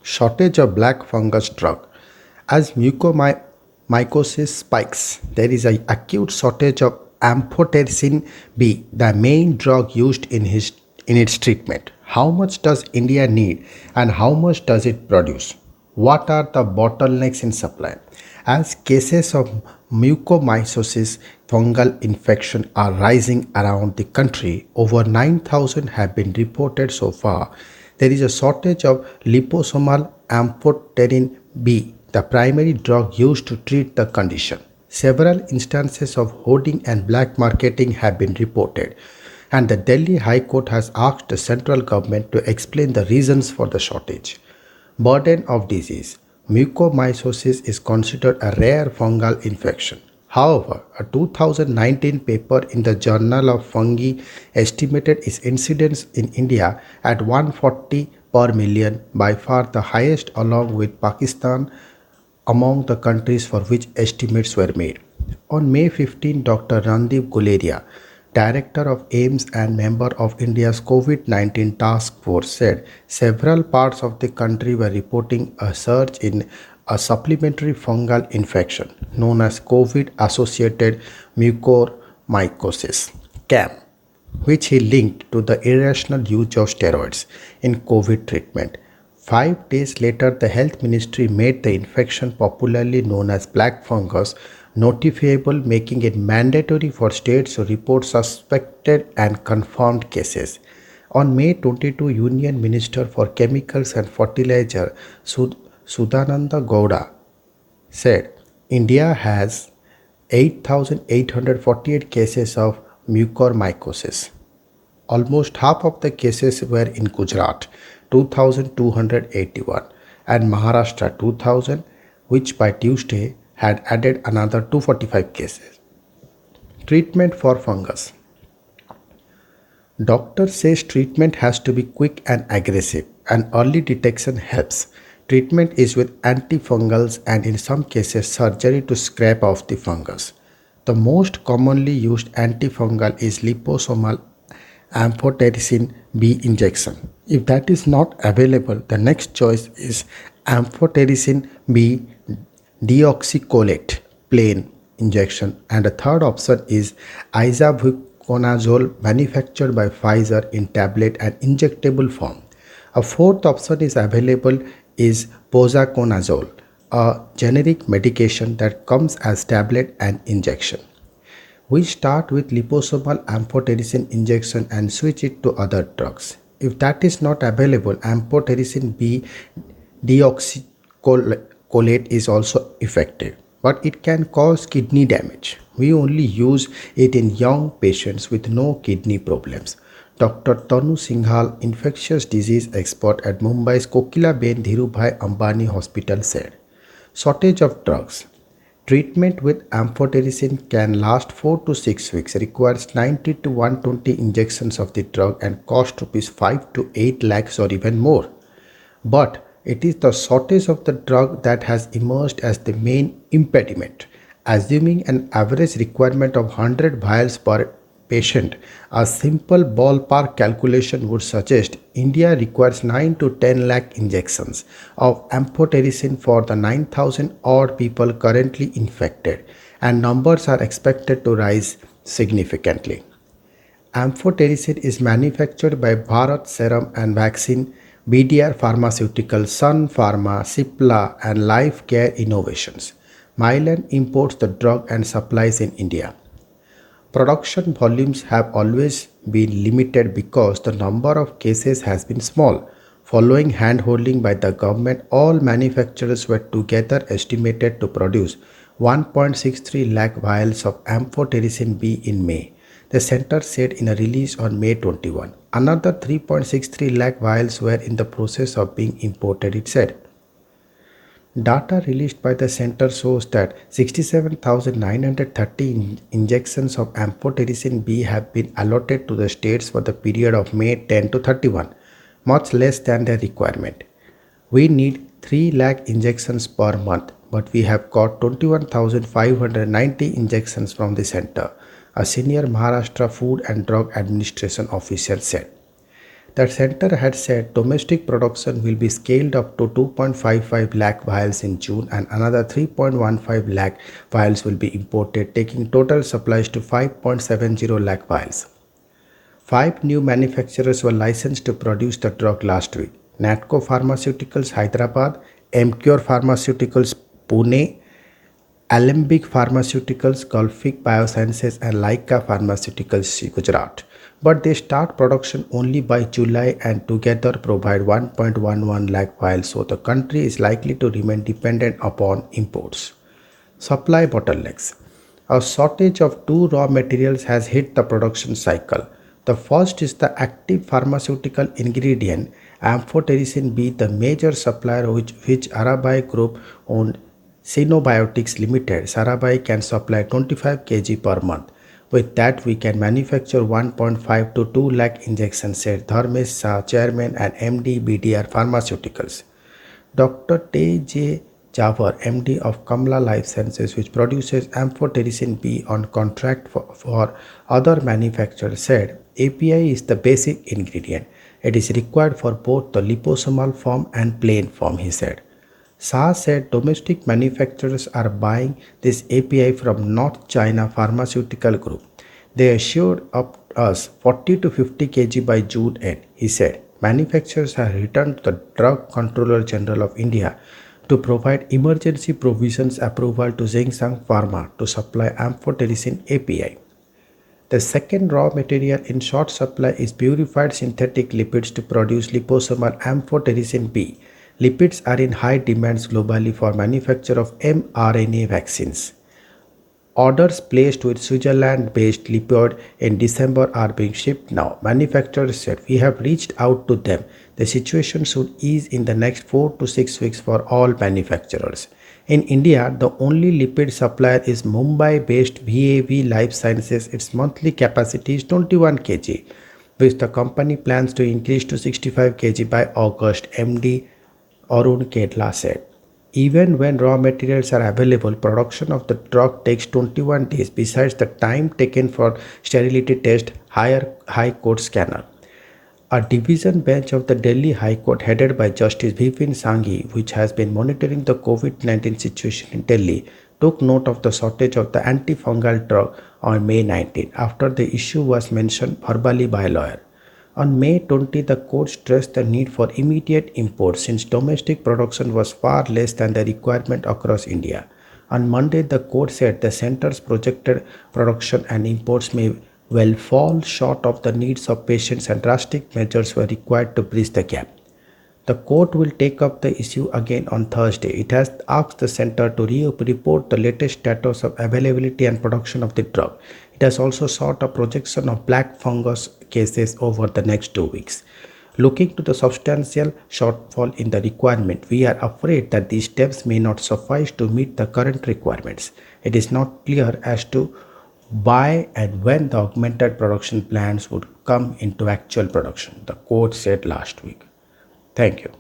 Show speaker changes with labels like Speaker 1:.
Speaker 1: Shortage of black fungus drug. As mucormycosis spikes, there is an acute shortage of amphotericin B, the main drug used in its treatment. How much does India need and how much does it produce? What are the bottlenecks in supply? As cases of mucormycosis fungal infection are rising around the country, over 9,000 have been reported so far. There is a shortage of liposomal amphotericin B, the primary drug used to treat the condition. Several instances of hoarding and black marketing have been reported, and the Delhi High Court has asked the central government to explain the reasons for the shortage. Burden of disease. Mucormycosis is considered a rare fungal infection. However, a 2019 paper in the Journal of Fungi estimated its incidence in India at 140 per million, by far the highest along with Pakistan among the countries for which estimates were made. On May 15, Dr. Randeep Guleria, director of AIMS and member of India's COVID 19 task force, said several parts of the country were reporting a surge in a supplementary fungal infection known as COVID associated mucormycosis CAM, which he linked to the irrational use of steroids in COVID treatment. 5 days later, the health ministry made the infection, popularly known as black fungus, notifiable, making it mandatory for states to report suspected and confirmed cases. On May 22, Union Minister for Chemicals and Fertilizer Sudananda Gowda said India has 8,848 cases of mucormycosis. Almost half of the cases were in Gujarat, 2,281, and Maharashtra, 2,000, which by Tuesday had added another 245 cases. Treatment for fungus. Doctor says treatment has to be quick and aggressive, and early detection helps. Treatment is with antifungals and in some cases surgery to scrape off the fungus. The most commonly used antifungal is liposomal amphotericin B injection. If that is not available, the next choice is amphotericin B deoxycholate plain injection, and a third option is isavuconazole manufactured by Pfizer in tablet and injectable form. A fourth option is available is posaconazole, a generic medication that comes as tablet and injection. We start with liposomal amphotericin injection and switch it to other drugs. If that is not available, amphotericin B deoxycholate is also effective, but it can cause kidney damage. We only use it in young patients with no kidney problems. Dr. Tanu Singhal, infectious disease expert at Mumbai's Kokilaben Dhirubhai Ambani Hospital, said, shortage of drugs. Treatment with amphotericin can last 4 to 6 weeks, requires 90 to 120 injections of the drug and cost rupees 5 to 8 lakhs or even more. But it is the shortage of the drug that has emerged as the main impediment. Assuming an average requirement of 100 vials per patient, a simple ballpark calculation would suggest India requires 9 to 10 lakh injections of amphotericin for the 9,000 odd people currently infected, and numbers are expected to rise significantly. Amphotericin is manufactured by Bharat Serum and Vaccine, BDR Pharmaceutical, Sun Pharma, Cipla, and Life Care Innovations. Mylan imports the drug and supplies in India. Production volumes have always been limited because the number of cases has been small. Following hand-holding by the government, all manufacturers were together estimated to produce 1.63 lakh vials of amphotericin B in May, the center said in a release on May 21. Another 3.63 lakh vials were in the process of being imported, it said. Data released by the center shows that 67,930 injections of amphotericin B have been allotted to the states for the period of May 10 to 31, much less than their requirement. We need 3 lakh injections per month, but we have got 21,590 injections from the center, a senior Maharashtra Food and Drug Administration official said. The center had said domestic production will be scaled up to 2.55 lakh vials in June and another 3.15 lakh vials will be imported, taking total supplies to 5.70 lakh vials. Five new manufacturers were licensed to produce the drug last week: Natco Pharmaceuticals Hyderabad, Emcure Pharmaceuticals Pune, Alembic Pharmaceuticals, Gulfic Biosciences, and Laika Pharmaceuticals Gujarat. But they start production only by July and together provide 1.11 lakh vials, so the country is likely to remain dependent upon imports. Supply bottlenecks. A shortage of two raw materials has hit the production cycle. The first is the active pharmaceutical ingredient amphotericin B, the major supplier which Arabai Group owned Synobiotics Limited. Sarabai can supply 25 kg per month. With that, we can manufacture 1.5 to 2 lakh injections, said Dharmesh Shah, chairman and MD BDR Pharmaceuticals. Dr. T. J. Jawar, MD of Kamla Life Sciences, which produces amphotericin B on contract for other manufacturers, said API is the basic ingredient. It is required for both the liposomal form and plain form, he said. Shah said domestic manufacturers are buying this API from North China Pharmaceutical Group. They assured us 40 to 50 kg by June end, he said. Manufacturers have returned to the Drug Controller General of India to provide emergency provisions approval to Zhengshan Pharma to supply amphotericin API. The second raw material in short supply is purified synthetic lipids to produce liposomal amphotericin B. Lipids are in high demands globally for manufacture of mRNA vaccines. Orders placed with Switzerland-based Lipid in December are being shipped now. Manufacturers said, we have reached out to them. The situation should ease in the next 4 to 6 weeks for all manufacturers. In India, the only lipid supplier is Mumbai-based VAV Life Sciences. Its monthly capacity is 21 kg, which the company plans to increase to 65 kg by August, MD Arun Kedla said. Even when raw materials are available, production of the drug takes 21 days besides the time taken for sterility test, High Court scanner. A division bench of the Delhi High Court headed by Justice Vipin Sanghi, which has been monitoring the COVID-19 situation in Delhi, took note of the shortage of the antifungal drug on May 19 after the issue was mentioned verbally by a lawyer. On May 20, the court stressed the need for immediate import since domestic production was far less than the requirement across India. On Monday, the court said the center's projected production and imports may well fall short of the needs of patients and drastic measures were required to bridge the gap. The court will take up the issue again on Thursday. It has asked the center to report the latest status of availability and production of the drug. It has also sought a projection of black fungus cases over the next 2 weeks. Looking to the substantial shortfall in the requirement, we are afraid that these steps may not suffice to meet the current requirements. It is not clear as to why and when the augmented production plans would come into actual production, the court said last week. Thank you.